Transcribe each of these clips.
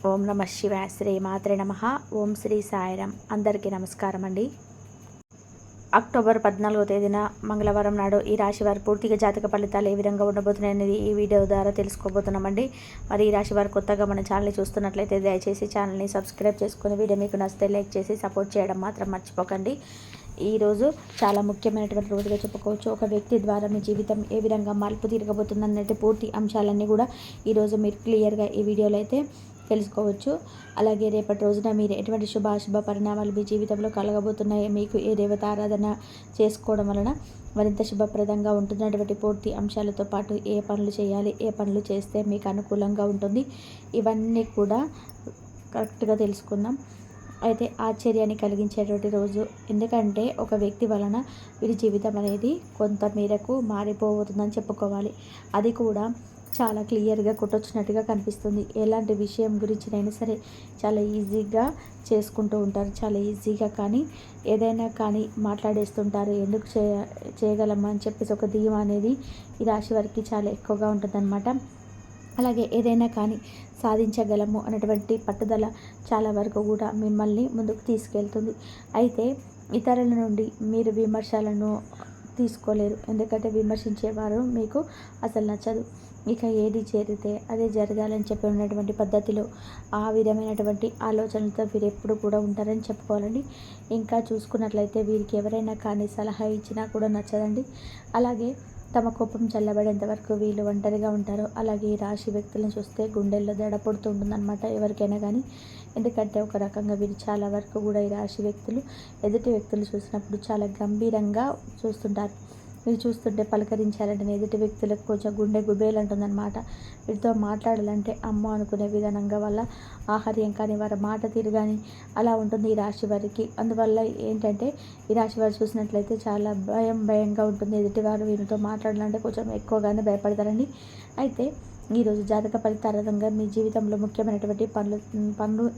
ఓం నమ శివాయ. శ్రీ మాత్రే నమ. ఓం శ్రీ సాయిరామ్. అందరికీ నమస్కారం అండి. అక్టోబర్ 14వ తేదీన మంగళవారం నాడు ఈ రాశి వారి పూర్తిగా జాతక ఫలితాలు ఏ విధంగా ఉండబోతున్నాయి అనేది ఈ వీడియో ద్వారా తెలుసుకోబోతున్నామండి. మరి ఈ రాశి వారు కొత్తగా మన ఛానల్ని చూస్తున్నట్లయితే దయచేసి ఛానల్ని సబ్స్క్రైబ్ చేసుకుని వీడియో మీకు నచ్చితే లైక్ చేసి సపోర్ట్ చేయడం మాత్రం మర్చిపోకండి. ఈరోజు చాలా ముఖ్యమైనటువంటి రోజుగా చెప్పుకోవచ్చు. ఒక వ్యక్తి ద్వారా మీ జీవితం ఏ విధంగా మార్పు తిరగబోతుంది అన్నట్టు పూర్తి అంశాలన్నీ కూడా ఈరోజు మీరు క్లియర్గా ఈ వీడియోలో అయితే తెలుసుకోవచ్చు. అలాగే రేపటి రోజున మీరు ఎటువంటి శుభాశుభ పరిణామాలు మీ జీవితంలో కలగబోతున్నాయి, మీకు ఏ దేవత ఆరాధన చేసుకోవడం వలన మరింత శుభప్రదంగా ఉంటున్నటువంటి పూర్తి అంశాలతో పాటు ఏ పనులు చేయాలి, ఏ పనులు చేస్తే మీకు అనుకూలంగా ఉంటుంది, ఇవన్నీ కూడా కరెక్ట్గా తెలుసుకుందాం. అయితే ఆశ్చర్యాన్ని కలిగించేటువంటి రోజు. ఎందుకంటే ఒక వ్యక్తి వలన వీరి జీవితం అనేది కొంత మేరకు మారిపోతుందని చెప్పుకోవాలి. అది కూడా చాలా క్లియర్గా కొట్టొచ్చినట్టుగా కనిపిస్తుంది. ఎలాంటి విషయం గురించినైనా సరే చాలా ఈజీగా చేసుకుంటూ ఉంటారు. చాలా ఈజీగా కానీ ఏదైనా కానీ మాట్లాడేస్తుంటారు. ఎందుకు చేయగలమా అని చెప్పేసి ఒక ధీమా అనేది ఈ రాశి వారికి చాలా ఎక్కువగా ఉంటుందన్నమాట. అలాగే ఏదైనా కానీ సాధించగలము అనేటువంటి పట్టుదల చాలా వరకు కూడా మిమ్మల్ని ముందుకు తీసుకెళ్తుంది. అయితే ఇతరుల నుండి మీరు విమర్శలను తీసుకోలేరు. ఎందుకంటే విమర్శించేవారు మీకు అసలు నచ్చదు. ఇక ఏది చేరితే అదే జరగాలని చెప్పి ఉన్నటువంటి పద్ధతిలో ఆ విధమైనటువంటి ఆలోచనలతో వీరు ఎప్పుడు కూడా ఉంటారని చెప్పుకోవాలండి. ఇంకా చూసుకున్నట్లయితే వీరికి ఎవరైనా కానీ సలహా ఇచ్చినా కూడా నచ్చదండి. అలాగే తమ కోపం చల్లబడేంత వరకు వీళ్ళు ఒంటరిగా ఉంటారు. అలాగే ఈ రాశి వ్యక్తులను చూస్తే గుండెల్లో దడ పుడుతుంటుందన్నమాట ఎవరికైనా కానీ. ఎందుకంటే ఒక రకంగా వీరు చాలా వరకు కూడా ఈ రాశి వ్యక్తులు ఎదుటి వ్యక్తులు చూసినప్పుడు చాలా గంభీరంగా చూస్తుంటారు. వీరు చూస్తుంటే పలకరించాలంటే ఎదుటి వ్యక్తులకు కొంచెం గుండె గుబేలంటుందన్నమాట. వీరితో మాట్లాడాలంటే అమ్మో అనుకునే విధానంగా వల్ల ఆహార్యం కానీ వారి మాట తీరు కానీ అలా ఉంటుంది ఈ రాశి వారికి. అందువల్ల ఏంటంటే ఈ రాశి వారు చూసినట్లయితే చాలా భయంగా ఉంటుంది. ఎదుటివారు వీరితో మాట్లాడాలంటే కొంచెం ఎక్కువగానే భయపడతారండి. అయితే ఈరోజు జాతక ఫలితార్థంగా మీ జీవితంలో ముఖ్యమైనటువంటి పనులు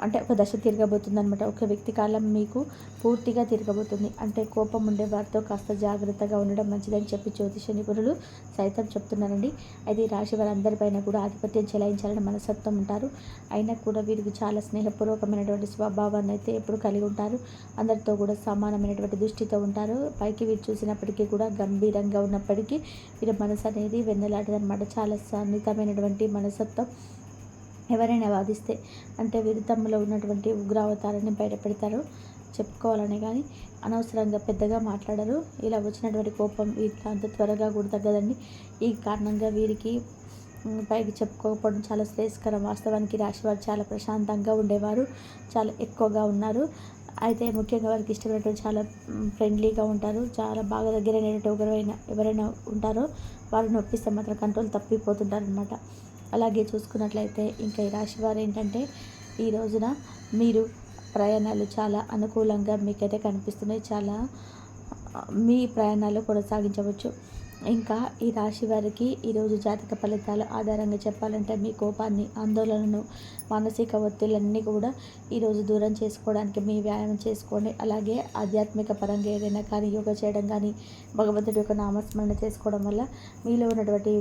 అంటే ఒక దశ తిరగబోతుంది అనమాట. ఒక వ్యక్తి కాలం మీకు పూర్తిగా తిరగబోతుంది. అంటే కోపం ఉండే వారితో కాస్త జాగ్రత్తగా ఉండడం మంచిదని చెప్పి జ్యోతిష నిపుణులు సైతం చెప్తున్నారండి. అయితే ఈ రాశి వారందరిపైన కూడా ఆధిపత్యం చెలాయించాలని మనస్తత్వం ఉంటారు. అయినా కూడా వీరికి చాలా స్నేహపూర్వకమైనటువంటి స్వభావాన్ని అయితే ఎప్పుడు కలిగి ఉంటారు. అందరితో కూడా సమానమైనటువంటి దృష్టితో ఉంటారు. పైకి వీరు చూసినప్పటికీ కూడా గంభీరంగా ఉన్నప్పటికీ వీరి మనసు అనేది వెన్నెలాంటిదన్నమాట. చాలా సన్నిహితమైనటువంటి మనస్తత్వం. ఎవరైనా వాదిస్తే అంటే వీరు తమలో ఉన్నటువంటి ఉగ్రావతారాన్ని బయటపెడతారు చెప్పుకోవాలని, కానీ అనవసరంగా పెద్దగా మాట్లాడరు. ఇలా వచ్చినటువంటి కోపం వీరికి అంత త్వరగా కూడా తగ్గదండి. ఈ కారణంగా వీరికి పైకి చెప్పుకోకపోవడం చాలా శ్రేయస్కరం. వాస్తవానికి రాశివారు చాలా ప్రశాంతంగా ఉండేవారు, చాలా ఎక్కువగా ఉన్నారు. అయితే ముఖ్యంగా వారికి ఇష్టమైనటువంటి చాలా ఫ్రెండ్లీగా ఉంటారు. చాలా బాగా దగ్గరైనటువంటి ఎవరైనా ఉంటారో వారిని ఒప్పిస్తే మాత్రం కంట్రోల్ తప్పిపోతుంటారు అనమాట. అలాగే చూసుకున్నట్లయితే ఇంకా ఈ రాశి వారు ఏంటంటే ఈ రోజున మీరు ప్రయాణాలు చాలా అనుకూలంగా మీకైతే కనిపిస్తున్నాయి. చాలా మీ ప్రయాణాలు కొనసాగించవచ్చు. ఇంకా ఈ రాశి వారికి ఈరోజు జాతక ఫలితాల ఆధారంగా చెప్పాలంటే మీ కోపాన్ని, ఆందోళనను, మానసిక ఒత్తిళ్ళన్నీ కూడా ఈరోజు దూరం చేసుకోవడానికి మీ వ్యాయామం చేసుకోండి. అలాగే ఆధ్యాత్మిక పరంగా ఏదైనా కానీ యోగా చేయడం కానీ భగవంతుడి యొక్క నామస్మరణ చేసుకోవడం వల్ల మీలో ఉన్నటువంటి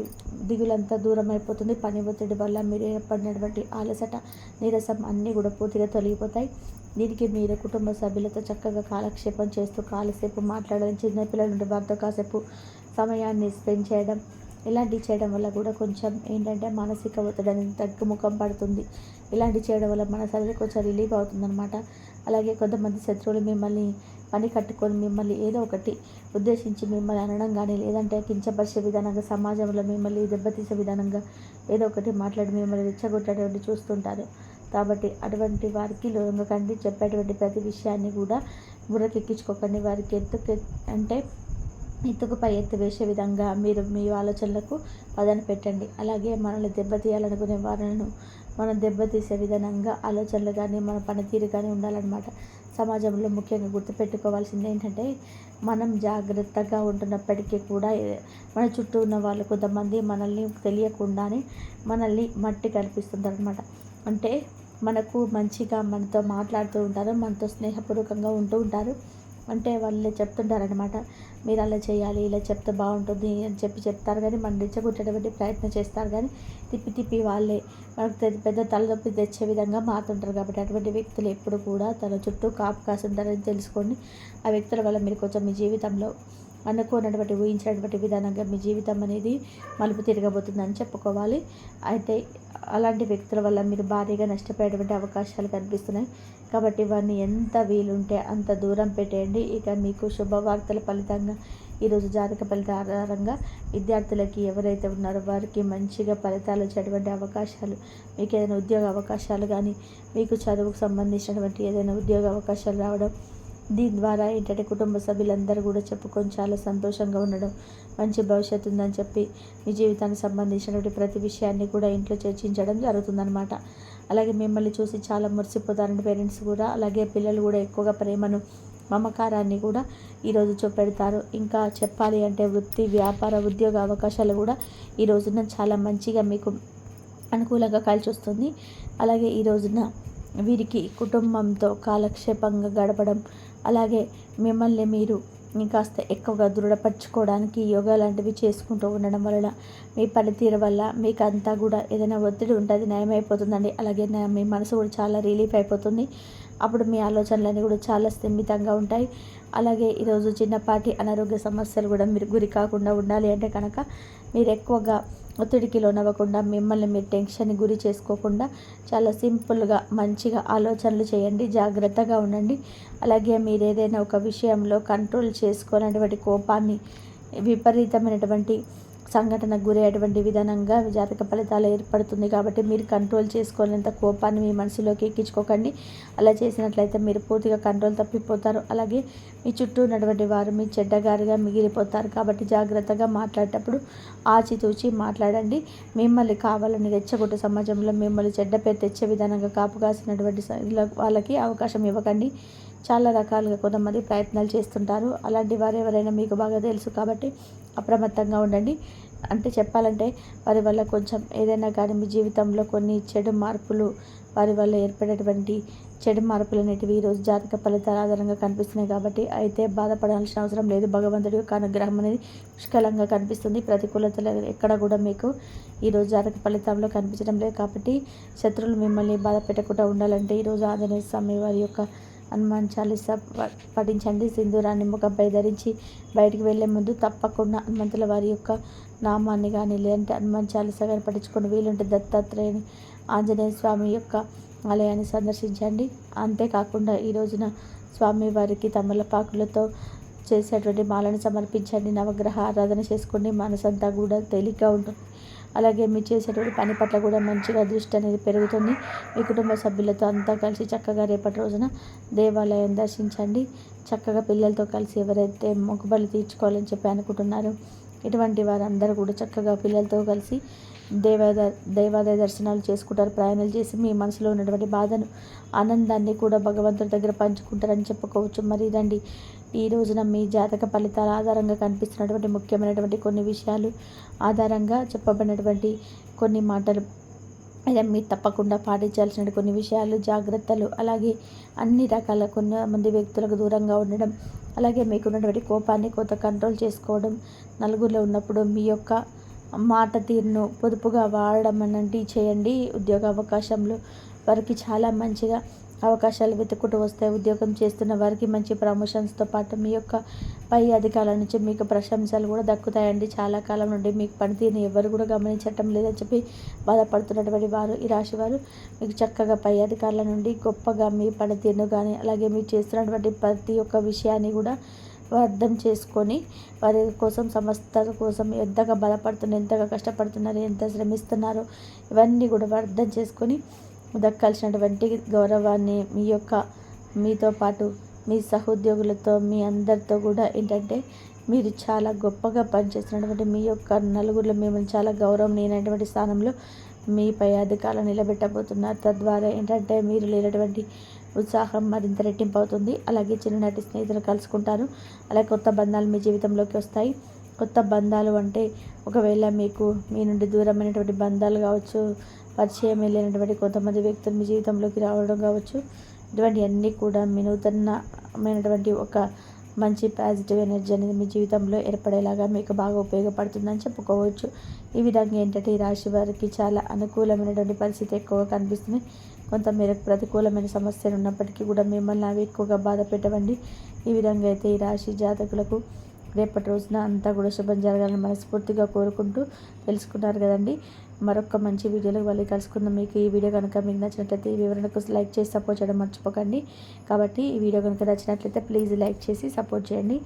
దిగులంతా దూరం అయిపోతుంది. పని ఒత్తిడి వల్ల మీరు ఏర్పడినటువంటి అలసట, నీరసం అన్నీ కూడా పూర్తిగా తొలగిపోతాయి. దీనికి మీరు కుటుంబ సభ్యులతో చక్కగా కాలక్షేపం చేస్తూ కాలసేపు మాట్లాడడం, చిన్నపిల్లల నుండి వారితో కాసేపు సమయాన్ని స్పెండ్ చేయడం, ఇలాంటివి చేయడం వల్ల కూడా కొంచెం ఏంటంటే మానసిక ఒత్తిడి అనేది తగ్గుముఖం పడుతుంది. ఇలాంటివి చేయడం వల్ల మనసు అనేది కొంచెం రిలీఫ్ అవుతుందన్నమాట. అలాగే కొంతమంది శత్రువులు మిమ్మల్ని పని కట్టుకొని మిమ్మల్ని ఏదో ఒకటి ఉద్దేశించి మిమ్మల్ని అనడం కానీ, లేదంటే కించపరిచే విధానంగా, సమాజంలో మిమ్మల్ని దెబ్బతీసే విధానంగా ఏదో ఒకటి మాట్లాడి మిమ్మల్ని రెచ్చగొట్టేటువంటి చూస్తుంటారు. కాబట్టి అటువంటి వారికి లొంగకండి. చెప్పేటువంటి ప్రతి విషయాన్ని కూడా బుర్రకెక్కించుకోకండి. వారికి ఎత్తుకుపై ఎత్తు వేసే విధంగా మీరు మీ ఆలోచనలకు పదన పెట్టండి. అలాగే మనల్ని దెబ్బతీయాలనుకునే వారిని మనం దెబ్బతీసే విధానంగా ఆలోచనలు కానీ మన పనితీరు కానీ ఉండాలన్నమాట. సమాజంలో ముఖ్యంగా గుర్తుపెట్టుకోవాల్సింది ఏంటంటే మనం జాగ్రత్తగా ఉంటున్నప్పటికీ కూడా మన చుట్టూ ఉన్న వాళ్ళు కొంతమంది మనల్ని తెలియకుండానే మనల్ని మట్టి కల్పిస్తుంటారనమాట. అంటే మనకు మంచిగా మనతో మాట్లాడుతూ ఉంటారు, మనతో స్నేహపూర్వకంగా ఉంటూ ఉంటారు. అంటే వాళ్ళు చెప్తుంటారనమాట, మీరు అలా చేయాలి, ఇలా చెప్తే బాగుంటుంది అని చెప్తారు, కానీ మనం రెచ్చగొట్టేటువంటి ప్రయత్నం చేస్తారు, కానీ తిప్పి తిప్పి వాళ్ళే మనకు పెద్ద తలనొప్పి తెచ్చే విధంగా మారుతుంటారు. కాబట్టి అటువంటి వ్యక్తులు ఎప్పుడు కూడా తన చుట్టూ కాపు కాసుంటారని తెలుసుకోండి. ఆ వ్యక్తుల వల్ల మీరు కొంచెం మీ జీవితంలో అనుకోనటువంటి ఊహించినటువంటి విధానంగా మీ జీవితం అనేది మలుపు తిరగబోతుందని చెప్పుకోవాలి. అయితే అలాంటి వ్యక్తుల వల్ల మీరు భారీగా నష్టపోయేటువంటి అవకాశాలు కనిపిస్తున్నాయి. కాబట్టి ఇవన్నీ ఎంత వీలుంటే అంత దూరం పెట్టేయండి. ఇక మీకు శుభవార్తల ఫలితంగా ఈరోజు జాతక ఫలిత ఆధారంగా విద్యార్థులకి ఎవరైతే ఉన్నారో వారికి మంచిగా ఫలితాలు వచ్చేటువంటి అవకాశాలు, మీకు ఏదైనా ఉద్యోగ అవకాశాలు కానీ, మీకు చదువుకు సంబంధించినటువంటి ఏదైనా ఉద్యోగ అవకాశాలు రావడం, దీని ద్వారా ఏంటంటే కుటుంబ సభ్యులందరూ కూడా చెప్పుకొని చాలా సంతోషంగా ఉండడం, మంచి భవిష్యత్తు ఉందని చెప్పి మీ జీవితానికి సంబంధించినటువంటి ప్రతి విషయాన్ని కూడా ఇంట్లో చర్చించడం జరుగుతుందన్నమాట. అలాగే మిమ్మల్ని చూసి చాలా మురిసిపోతారండి పేరెంట్స్ కూడా. అలాగే పిల్లలు కూడా ఎక్కువగా ప్రేమను, మమకారాన్ని కూడా ఈరోజు చూపెడతారు. ఇంకా చెప్పాలి అంటే వృత్తి, వ్యాపార, ఉద్యోగ అవకాశాలు కూడా ఈ రోజున చాలా మంచిగా మీకు అనుకూలంగా కలిసి వస్తుంది. అలాగే ఈ రోజున వీరికి కుటుంబంతో కాలక్షేపంగా గడపడం, అలాగే మిమ్మల్ని మీరు ఇంకాస్త ఎక్కువగా దృఢపరచుకోవడానికి యోగా లాంటివి చేసుకుంటూ ఉండడం వలన మీ పనితీరు వల్ల మీకు అంతా కూడా ఏదైనా ఒత్తిడి ఉంటుంది నయమైపోతుందండి. అలాగే మీ మనసు కూడా చాలా రిలీఫ్ అయిపోతుంది. అప్పుడు మీ ఆలోచనలన్నీ కూడా చాలా స్థిమితంగా ఉంటాయి. అలాగే ఈరోజు చిన్నపాటి అనారోగ్య సమస్యలు కూడా మీరు గురి కాకుండా ఉండాలి అంటే కనుక మీరు ఎక్కువగా ఒత్తిడికి లోనవ్వకుండా, మిమ్మల్ని మీరు టెన్షన్కి గురి చేసుకోకుండా చాలా సింపుల్గా మంచిగా ఆలోచనలు చేయండి, జాగ్రత్తగా ఉండండి. అలాగే మీరు ఏదైనా ఒక విషయంలో కంట్రోల్ చేసుకోనటువంటి కోపాన్ని విపరీతమైనటువంటి సంఘటనకు గురయ్యేటువంటి విధానంగా జాతక ఫలితాలు ఏర్పడుతుంది. కాబట్టి మీరు కంట్రోల్ చేసుకోలేనంత కోపాన్ని మీ మనసులోకి ఎక్కించుకోకండి. అలా చేసినట్లయితే మీరు పూర్తిగా కంట్రోల్ తప్పిపోతారు. అలాగే మీ చుట్టూ ఉన్నటువంటి వారు మీ చెడ్డగారిగా మిగిలిపోతారు. కాబట్టి జాగ్రత్తగా మాట్లాడేటప్పుడు ఆచితూచి మాట్లాడండి. మిమ్మల్ని కావాలని రెచ్చగొట్టే సమాజంలో మిమ్మల్ని చెడ్డ పేరు తెచ్చే విధానంగా కాపు కాసినటువంటి వాళ్ళకి అవకాశం ఇవ్వకండి. చాలా రకాలుగా కొంతమంది ప్రయత్నాలు చేస్తుంటారు. అలాంటి వారు ఎవరైనా మీకు బాగా తెలుసు, కాబట్టి అప్రమత్తంగా ఉండండి. అంటే చెప్పాలంటే వారి వల్ల కొంచెం ఏదైనా కానీ మీ జీవితంలో కొన్ని చెడు మార్పులు, వారి వల్ల ఏర్పడేటువంటి చెడు మార్పులు అనేటివి ఈరోజు జాతక ఫలితాల ఆధారంగా కనిపిస్తున్నాయి. కాబట్టి అయితే బాధపడాల్సిన అవసరం లేదు. భగవంతుడి యొక్క అనుగ్రహం అనేది పుష్కలంగా కనిపిస్తుంది. ప్రతికూలతలు ఎక్కడ కూడా మీకు ఈరోజు జాతక ఫలితంలో కనిపించడం లేదు. కాబట్టి శత్రువులు మిమ్మల్ని బాధ పెట్టకుండా ఉండాలంటే ఈరోజు ఆంజనేయ స్వామి వారి యొక్క హనుమాన్ చాలీసా పఠించండి. సింధూరాన్ని ముఖంపై ధరించి బయటికి వెళ్ళే ముందు తప్పకుండా హనుమంతుల వారి యొక్క నామాన్ని కానీ, లేదంటే హనుమాన్ చాలీసా కానీ పఠించుకొని, వీలుంటే దత్తాత్రేయుని, ఆంజనేయ స్వామి యొక్క ఆలయాన్ని సందర్శించండి. అంతేకాకుండా ఈ రోజున స్వామి వారికి తమలపాకులతో చేసేటువంటి మాలను సమర్పించండి. నవగ్రహ ఆరాధన చేసుకోండి. మనసంతా కూడా తేలిగ్గా ఉంటుంది. అలాగే మీరు చేసేటువంటి పని పట్ల కూడా మంచిగా దృష్టి అనేది పెరుగుతుంది. మీ కుటుంబ సభ్యులతో అంతా కలిసి చక్కగా రేపటి రోజున దేవాలయం దర్శించండి. చక్కగా పిల్లలతో కలిసి ఎవరైతే మొక్కుబడులు తీర్చుకోవాలని చెప్పి అనుకుంటున్నారో ఇటువంటి వారందరూ కూడా చక్కగా పిల్లలతో కలిసి దేవాలయ దర్శనాలు చేసుకుంటారు. ప్రయాణాలు చేసి మీ మనసులో ఉన్నటువంటి బాధను, ఆనందాన్ని కూడా భగవంతుడి దగ్గర పంచుకుంటారని చెప్పుకోవచ్చు. మరి రండి, ఈ రోజున మీ జాతక ఫలితాల ఆధారంగా కనిపిస్తున్నటువంటి ముఖ్యమైనటువంటి కొన్ని విషయాలు ఆధారంగా చెప్పబడినటువంటి కొన్ని మాటలు, అదే మీరు తప్పకుండా పాటించాల్సిన కొన్ని విషయాలు, జాగ్రత్తలు, అలాగే అన్ని రకాల కొంతమంది వ్యక్తులకు దూరంగా ఉండడం, అలాగే మీకున్నటువంటి కోపాన్ని కొంత కంట్రోల్ చేసుకోవడం, నలుగురిలో ఉన్నప్పుడు మీ యొక్క మాట తీరును పొదుపుగా వాడడం అనేది చేయండి. ఉద్యోగ అవకాశంలో వారికి చాలా మంచిగా అవకాశాలు వెతుక్కుంటూ వస్తాయి. ఉద్యోగం చేస్తున్న వారికి మంచి ప్రమోషన్స్తో పాటు మీ యొక్క పై అధికారుల నుంచి మీకు ప్రశంసలు కూడా దక్కుతాయండి. చాలా కాలం నుండి మీకు పనితీరుని ఎవరు కూడా గమనించటం లేదని చెప్పి బాధపడుతున్నటువంటి వారు, ఈ రాశి వారు మీకు చక్కగా పై అధికారుల నుండి గొప్పగా మీ పనితీరును కానీ, అలాగే మీరు చేస్తున్నటువంటి ప్రతి ఒక్క విషయాన్ని కూడా అర్థం చేసుకొని వారి కోసం, సంస్థ కోసం ఎంతగా బలపడుతున్నారు, ఎంతగా కష్టపడుతున్నారు, ఎంత శ్రమిస్తున్నారో ఇవన్నీ కూడా అర్థం చేసుకొని దక్కాల్సినటువంటి గౌరవాన్ని మీతో పాటు మీ సహోద్యోగులతో, మీ అందరితో కూడా ఏంటంటే మీరు చాలా గొప్పగా పనిచేస్తున్నటువంటి మీ యొక్క నలుగురిలో మిమ్మల్ని చాలా గౌరవనీయమైనటువంటి స్థానంలో మీ పై అధికారులు నిలబెట్టబోతున్నారు. తద్వారా ఏంటంటే మీరు లేనటువంటి ఉత్సాహం మరింత రెట్టింపు అవుతుంది. అలాగే చిన్ననాటి స్నేహితులు కలుసుకుంటారు. అలాగే కొత్త బంధాలు మీ జీవితంలోకి వస్తాయి. కొత్త బంధాలు అంటే ఒకవేళ మీకు మీ నుండి దూరమైనటువంటి బంధాలు కావచ్చు, పరిచయం లేనటువంటి కొంతమంది వ్యక్తులు మీ జీవితంలోకి రావడం కావచ్చు, ఇటువంటి అన్నీ కూడా మీ నూతనమైనటువంటి ఒక మంచి పాజిటివ్ ఎనర్జీ అనేది మీ జీవితంలో ఏర్పడేలాగా మీకు బాగా ఉపయోగపడుతుందని చెప్పుకోవచ్చు. ఈ విధంగా ఏంటంటే ఈ రాశి వారికి చాలా అనుకూలమైనటువంటి పరిస్థితి ఎక్కువగా కనిపిస్తుంది. కొంతమేరకు ప్రతికూలమైన సమస్యలు ఉన్నప్పటికీ కూడా మిమ్మల్ని అవి ఎక్కువగా బాధ పెట్టవండి. ఈ విధంగా అయితే ఈ రాశి జాతకులకు రేపటి రోజున అంతా కూడా శుభం జరగాలని మనస్ఫూర్తిగా కోరుకుంటూ తెలుసుకున్నారు కదండి. మరొక మంచి వీడియోలో మళ్ళీ కలుసుకుందాం. మీకు ఈ వీడియో కనుక మీకు నచ్చినట్లయితే ఈ వివరణకు లైక్ చేసి సపోర్ట్ చేయడం మర్చిపోకండి. కాబట్టి ఈ వీడియో కనుక నచ్చినట్లయితే ప్లీజ్ లైక్ చేసి సపోర్ట్ చేయండి.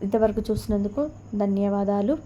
ఇంతవరకు చూసినందుకు ధన్యవాదాలు.